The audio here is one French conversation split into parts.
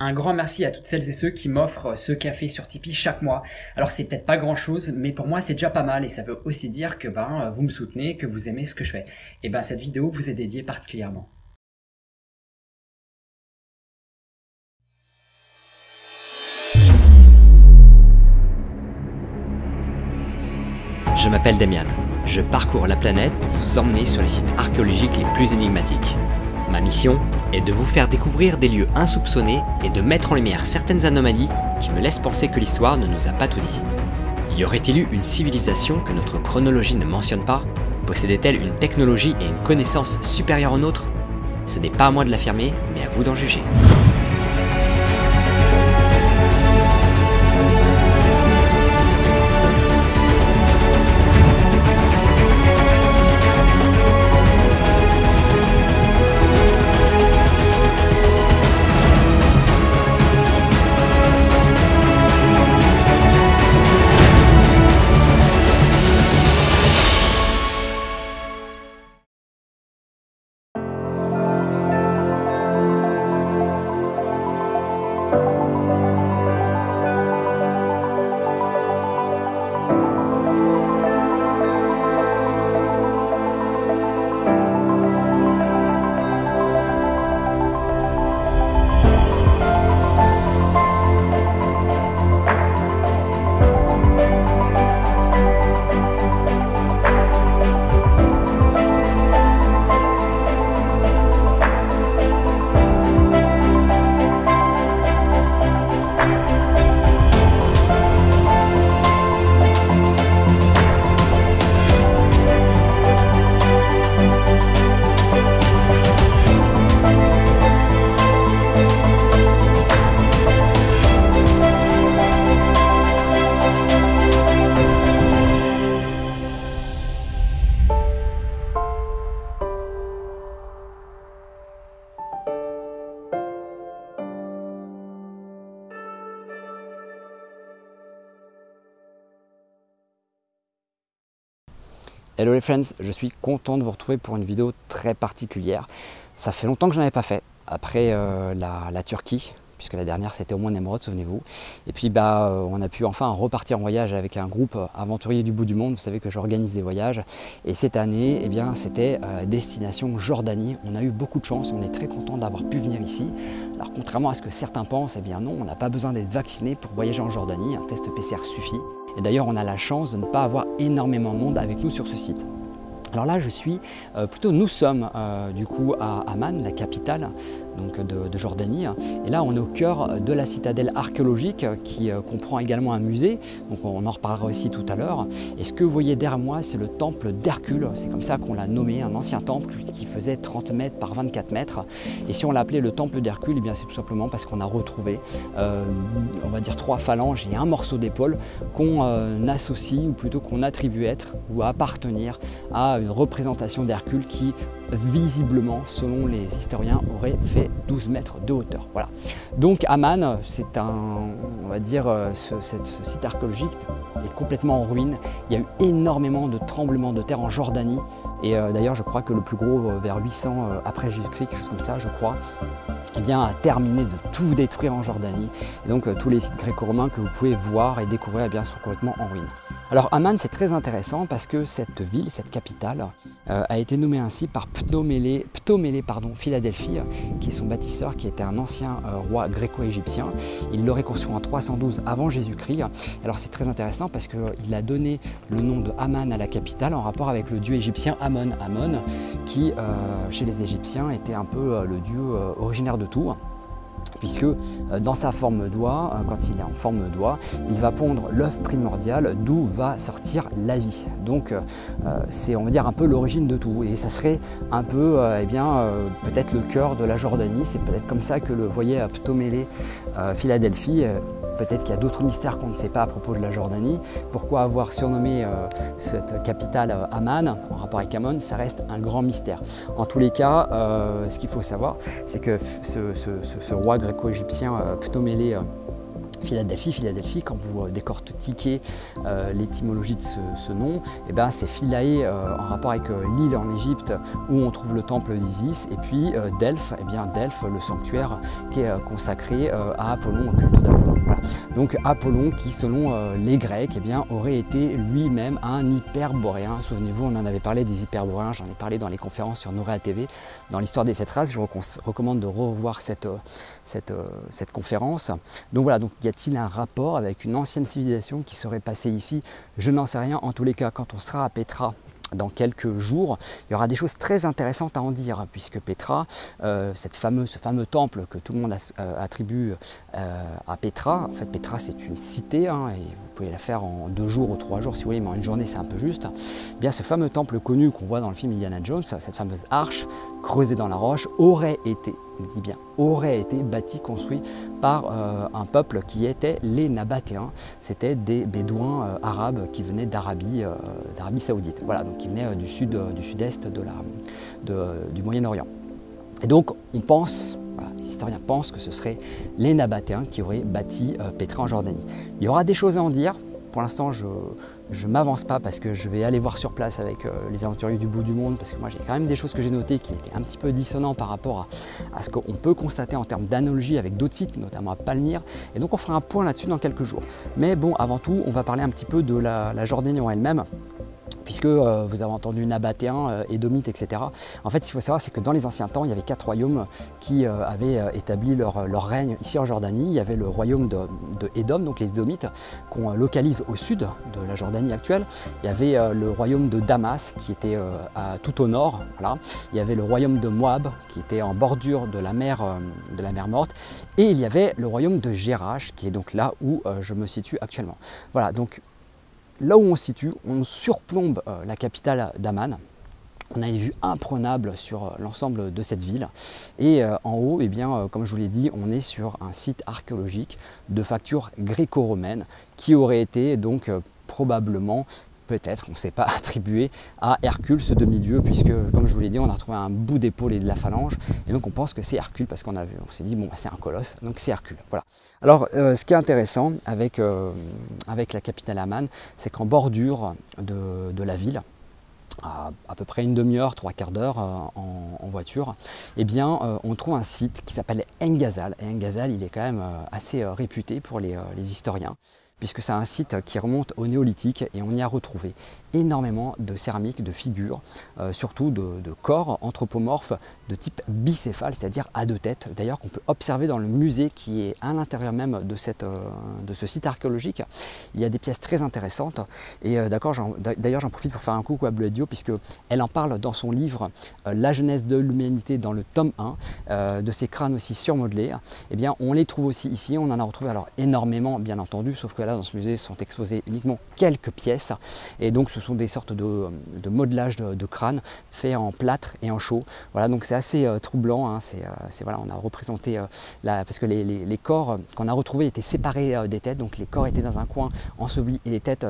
Un grand merci à toutes celles et ceux qui m'offrent ce café sur Tipeee chaque mois. Alors c'est peut-être pas grand chose, mais pour moi c'est déjà pas mal et ça veut aussi dire que vous me soutenez, que vous aimez ce que je fais. Et cette vidéo vous est dédiée particulièrement. Je m'appelle Damian. Je parcours la planète pour vous emmener sur les sites archéologiques les plus énigmatiques. Ma mission est de vous faire découvrir des lieux insoupçonnés et de mettre en lumière certaines anomalies qui me laissent penser que l'histoire ne nous a pas tout dit. Y aurait-il eu une civilisation que notre chronologie ne mentionne pas? Possédait-elle une technologie et une connaissance supérieures aux nôtres? Ce n'est pas à moi de l'affirmer, mais à vous d'en juger. Hello les friends, je suis content de vous retrouver pour une vidéo très particulière. Ça fait longtemps que je n'en avais pas fait, après la Turquie, puisque la dernière c'était au Mont Nemrod, souvenez-vous. Et puis on a pu enfin repartir en voyage avec un groupe aventurier du bout du monde. Vous savez que j'organise des voyages. Et cette année, c'était destination Jordanie. On a eu beaucoup de chance, on est très content d'avoir pu venir ici. Alors contrairement à ce que certains pensent, eh bien non, on n'a pas besoin d'être vacciné pour voyager en Jordanie. Un test PCR suffit. Et d'ailleurs, on a la chance de ne pas avoir énormément de monde avec nous sur ce site. Alors là, nous sommes du coup à Amman, la capitale donc de Jordanie. Et là, on est au cœur de la citadelle archéologique qui comprend également un musée. Donc on en reparlera aussi tout à l'heure. Et ce que vous voyez derrière moi, c'est le temple d'Hercule. C'est comme ça qu'on l'a nommé, un ancien temple qui faisait 30 mètres par 24 mètres. Et si on l'a appelé le temple d'Hercule, eh bien c'est tout simplement parce qu'on a retrouvé, on va dire 3 phalanges et un morceau d'épaule qu'on associe, ou plutôt qu'on attribue être ou appartenir à une représentation d'Hercule qui, visiblement, selon les historiens, aurait fait 12 mètres de hauteur. Voilà. Donc Amman, c'est ce site archéologique est complètement en ruine. Il y a eu énormément de tremblements de terre en Jordanie. Et d'ailleurs, je crois que le plus gros, vers 800 après Jésus-Christ, quelque chose comme ça, je crois, a terminé de tout détruire en Jordanie. Et donc tous les sites gréco-romains que vous pouvez voir et découvrir sont complètement en ruine. Alors Amman, c'est très intéressant parce que cette ville, cette capitale, a été nommée ainsi par Ptolémée Philadelphie, qui est son bâtisseur, qui était un ancien roi gréco-égyptien. Il l'aurait construit en 312 avant Jésus-Christ. Alors c'est très intéressant parce qu'il a donné le nom de Amman à la capitale en rapport avec le dieu égyptien Amon. Amon, qui chez les Égyptiens était un peu le dieu originaire de tout. Puisque dans sa forme d'oie, quand il est en forme d'oie, il va pondre l'œuf primordial d'où va sortir la vie. Donc c'est, on va dire, un peu l'origine de tout. Et ça serait un peu, peut-être le cœur de la Jordanie. C'est peut-être comme ça que le voyait Ptolémée Philadelphie. Peut-être qu'il y a d'autres mystères qu'on ne sait pas à propos de la Jordanie. Pourquoi avoir surnommé cette capitale Amman en rapport avec Amon, ça reste un grand mystère. En tous les cas, ce qu'il faut savoir, c'est que ce roi gréco-égyptien Ptolémée Philadelphie. Philadelphie, quand vous décortiquez l'étymologie de ce nom, eh ben, c'est Philae en rapport avec l'île en Égypte où on trouve le temple d'Isis, et puis Delphes, eh bien, Delphes, le sanctuaire qui est consacré à Apollon, au culte d'Apollon. Voilà. Donc Apollon qui, selon les Grecs, eh bien, aurait été lui-même un hyperboréen. Souvenez-vous, on en avait parlé des hyperboréens, j'en ai parlé dans les conférences sur Nourea TV, dans l'histoire des 7 races. Je vous recommande de revoir cette conférence. Donc voilà, donc y a-t-il un rapport avec une ancienne civilisation qui serait passée ici? Je n'en sais rien. En tous les cas, quand on sera à Pétra dans quelques jours, il y aura des choses très intéressantes à en dire, puisque Pétra, ce fameux temple que tout le monde attribue à Pétra, en fait Pétra c'est une cité, hein, et vous pouvez la faire en 2 jours ou 3 jours si vous voulez, mais en une journée c'est un peu juste. Eh bien, ce fameux temple connu qu'on voit dans le film Indiana Jones, cette fameuse arche creusée dans la roche, aurait été, on dit bien, aurait été bâti, construit par un peuple qui était les Nabatéens. C'était des bédouins arabes qui venaient d'Arabie Saoudite, voilà, donc qui venaient du sud-est du Moyen-Orient. Et donc on pense, voilà, les historiens pensent que ce seraient les Nabatéens qui auraient bâti Pétra en Jordanie. Il y aura des choses à en dire. Pour l'instant, je ne m'avance pas parce que je vais aller voir sur place avec les aventuriers du bout du monde, parce que moi j'ai quand même des choses que j'ai notées qui étaient un petit peu dissonantes par rapport à ce qu'on peut constater en termes d'analogie avec d'autres sites, notamment à Palmyre. Et donc on fera un point là-dessus dans quelques jours. Mais bon, avant tout, on va parler un petit peu de la Jordanie en elle-même, puisque vous avez entendu Nabatéens, Édomites, etc. En fait, ce qu'il faut savoir, c'est que dans les anciens temps, il y avait 4 royaumes qui avaient établi leur règne ici en Jordanie. Il y avait le royaume de Édom, donc les Édomites, qu'on localise au sud de la Jordanie actuelle. Il y avait le royaume de Damas, qui était tout au nord. Voilà. Il y avait le royaume de Moab, qui était en bordure de la mer Morte. Et il y avait le royaume de Jérach, qui est donc là où je me situe actuellement. Voilà, donc là où on se situe, on surplombe la capitale d'Amman. On a une vue imprenable sur l'ensemble de cette ville. Et en haut, eh bien, comme je vous l'ai dit, on est sur un site archéologique de facture gréco-romaine qui aurait été donc probablement, peut-être, on ne sait pas, attribué à Hercule, ce demi-dieu, puisque, comme je vous l'ai dit, on a retrouvé un bout d'épaule et de la phalange, et donc on pense que c'est Hercule, parce qu'on s'est dit, bon, c'est un colosse, donc c'est Hercule. Voilà. Alors, ce qui est intéressant avec la capitale Amman, c'est qu'en bordure de la ville, à peu près une demi-heure, 3/4 d'heure en voiture, eh bien, on trouve un site qui s'appelle Engazal. Et Engazal, il est quand même assez réputé pour les historiens, puisque c'est un site qui remonte au néolithique, et on y a retrouvé énormément de céramiques, de figures, surtout de corps anthropomorphes de type bicéphale, c'est-à-dire à 2 têtes, d'ailleurs qu'on peut observer dans le musée qui est à l'intérieur même de ce site archéologique. Il y a des pièces très intéressantes, et d'ailleurs j'en profite pour faire un coucou à Bleu Dio, puisqu'elle en parle dans son livre La genèse de l'humanité, dans le tome 1, de ces crânes aussi surmodelés. Eh bien, on les trouve aussi ici, on en a retrouvé alors énormément bien entendu, sauf que là dans ce musée sont exposées uniquement quelques pièces, et donc ce sont des sortes de modelage de crâne faits en plâtre et en chaux. Voilà, donc c'est assez troublant, hein. Voilà, on a représenté parce que les corps qu'on a retrouvés étaient séparés des têtes, donc les corps étaient dans un coin ensevelis et les têtes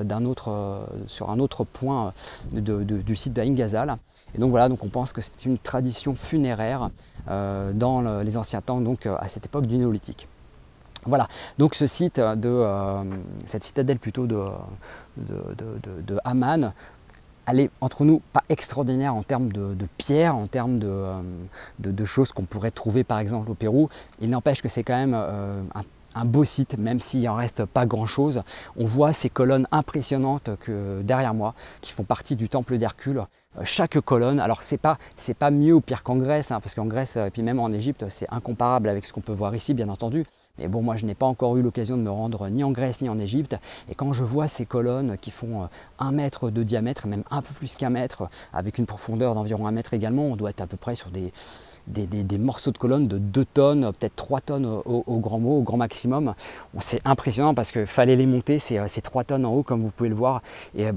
sur un autre point du site d'Engazal. Et donc voilà, donc on pense que c'est une tradition funéraire dans les anciens temps, donc à cette époque du néolithique. Voilà, donc ce site cette citadelle plutôt de Amman, elle est entre nous pas extraordinaire en termes de pierres, en termes de choses qu'on pourrait trouver par exemple au Pérou. Il n'empêche que c'est quand même un beau site, même s'il n'en reste pas grand chose. On voit ces colonnes impressionnantes derrière moi, qui font partie du temple d'Hercule. Chaque colonne, alors c'est pas mieux ou pire qu'en Grèce, hein, parce qu'en Grèce et puis même en Égypte, c'est incomparable avec ce qu'on peut voir ici, bien entendu. Mais bon, moi je n'ai pas encore eu l'occasion de me rendre ni en Grèce ni en Égypte, et quand je vois ces colonnes qui font 1 mètre de diamètre, même un peu plus qu'1 mètre, avec une profondeur d'environ 1 mètre également, on doit être à peu près sur des morceaux de colonnes de 2 tonnes, peut-être 3 tonnes au grand mot, au grand maximum. Bon, c'est impressionnant parce qu'il fallait les monter, c'est 3 tonnes en haut comme vous pouvez le voir, et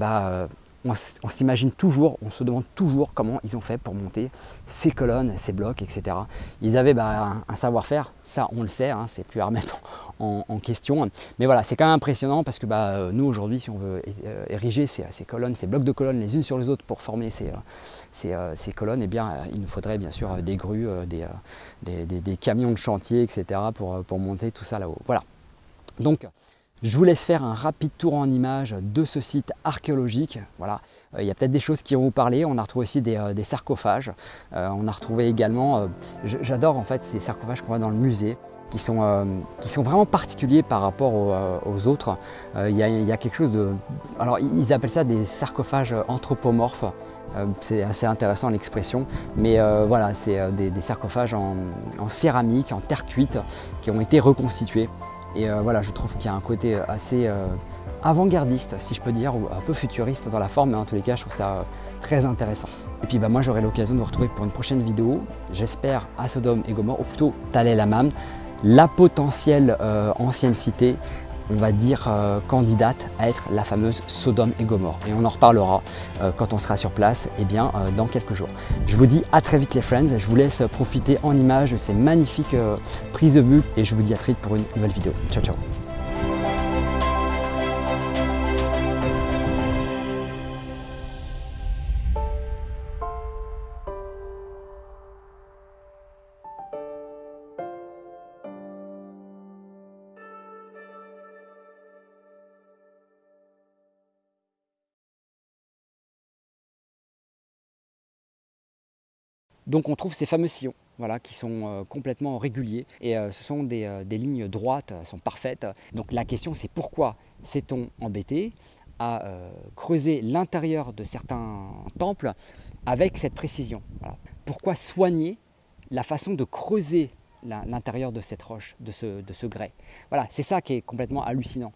on s'imagine toujours, on se demande toujours comment ils ont fait pour monter ces colonnes, ces blocs, etc. Ils avaient un savoir-faire, ça on le sait, hein, c'est plus à remettre en question. Mais voilà, c'est quand même impressionnant parce que nous aujourd'hui, si on veut ériger ces colonnes, ces blocs de colonnes les unes sur les autres pour former ces colonnes, eh bien, il nous faudrait bien sûr des grues, des camions de chantier, etc. pour monter tout ça là-haut. Voilà. Donc, je vous laisse faire un rapide tour en images de ce site archéologique. Voilà. Il y a peut-être des choses qui vont vous parler. On a retrouvé aussi des sarcophages. On a retrouvé également, j'adore en fait ces sarcophages qu'on voit dans le musée, qui sont vraiment particuliers par rapport aux autres. Il y a quelque chose de... Alors ils appellent ça des sarcophages anthropomorphes. C'est assez intéressant l'expression, mais voilà, c'est des sarcophages en céramique, en terre cuite, qui ont été reconstitués. Et voilà, je trouve qu'il y a un côté assez avant-gardiste, si je peux dire, ou un peu futuriste dans la forme, mais en tous les cas, je trouve ça très intéressant. Et puis moi, j'aurai l'occasion de vous retrouver pour une prochaine vidéo, j'espère à Sodome et Gomorrhe, ou plutôt Tall el-Hammam, la potentielle ancienne cité, on va dire candidate à être la fameuse Sodome et Gomorrhe. Et on en reparlera quand on sera sur place, et bien dans quelques jours. Je vous dis à très vite les friends, je vous laisse profiter en images de ces magnifiques prises de vue, et je vous dis à très vite pour une nouvelle vidéo. Ciao ciao. Donc on trouve ces fameux sillons, voilà, qui sont complètement réguliers, et ce sont des lignes droites, sont parfaites. Donc la question c'est pourquoi s'est-on embêté à creuser l'intérieur de certains temples avec cette précision, voilà. Pourquoi soigner la façon de creuser l'intérieur de cette roche, de ce grès? Voilà, c'est ça qui est complètement hallucinant.